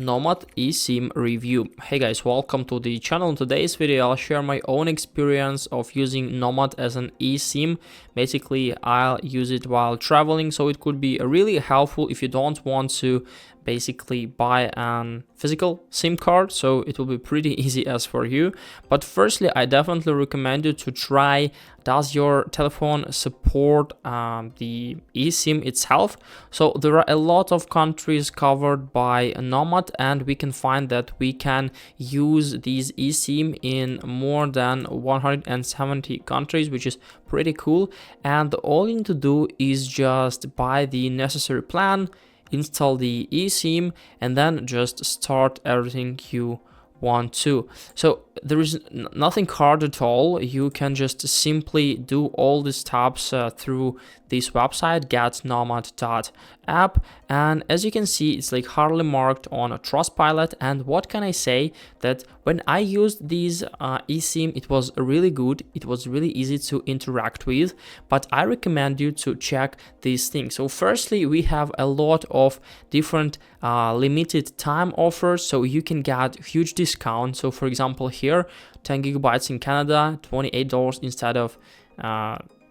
Nomad eSIM review. Hey guys, welcome to the channel. In today's video I'll share my own experience of using Nomad as an eSIM. Basically I'll use it while traveling, so it could be really helpful if you don't want to basically buy a physical SIM card, so it will be pretty easy as for you. But firstly, I definitely recommend you to try, does your telephone support the eSIM itself. So there are a lot of countries covered by Nomad, and we can find that we can use these eSIM in more than 170 countries, which is pretty cool. And all you need to do is just buy the necessary plan, install the eSIM, and then just start everything you want to. So there is nothing hard at all. You can just simply do all the steps through this website, getnomad.app, and as you can see, it's like hardly marked on a Trustpilot. And what can I say, that when I used these eSIM, it was really good, it was really easy to interact with. But I recommend you to check these things. So firstly, we have a lot of different limited time offers, so you can get huge discounts. So for example, here 10 gigabytes in Canada, $28 instead of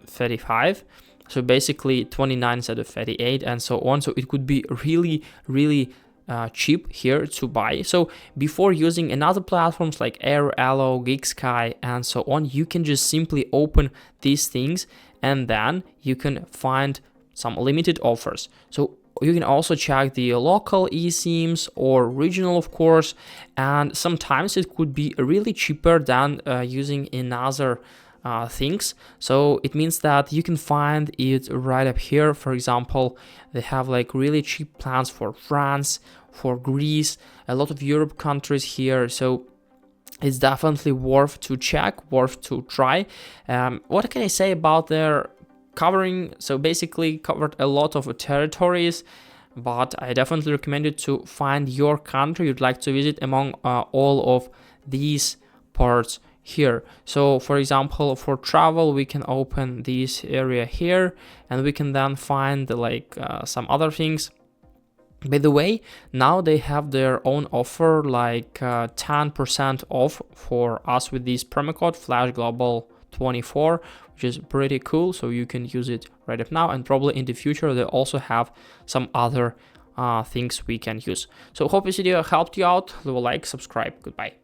35, so basically 29 instead of 38, and so on. So it could be really cheap here to buy. So before using another platforms like Airalo, GigSky, and so on, you can just simply open these things and then you can find some limited offers. So you can also check the local eSIMs or regional, of course, and sometimes it could be really cheaper than using another things. So it means that you can find it right up here. For example, they have like really cheap plans for France, for Greece, a lot of Europe countries here. So it's definitely worth to check, worth to try. What can I say about their covering? So basically covered a lot of territories, but I definitely recommend you to find your country you'd like to visit among all of these parts here. So for example, for travel, we can open this area here and we can then find like some other things. By the way, now they have their own offer, like 10% off for us with this promo code FlashGlobal24, which is pretty cool. So you can use it right up now, and probably in the future they also have some other things we can use. So hope this video helped you out. Leave a like, subscribe. Goodbye.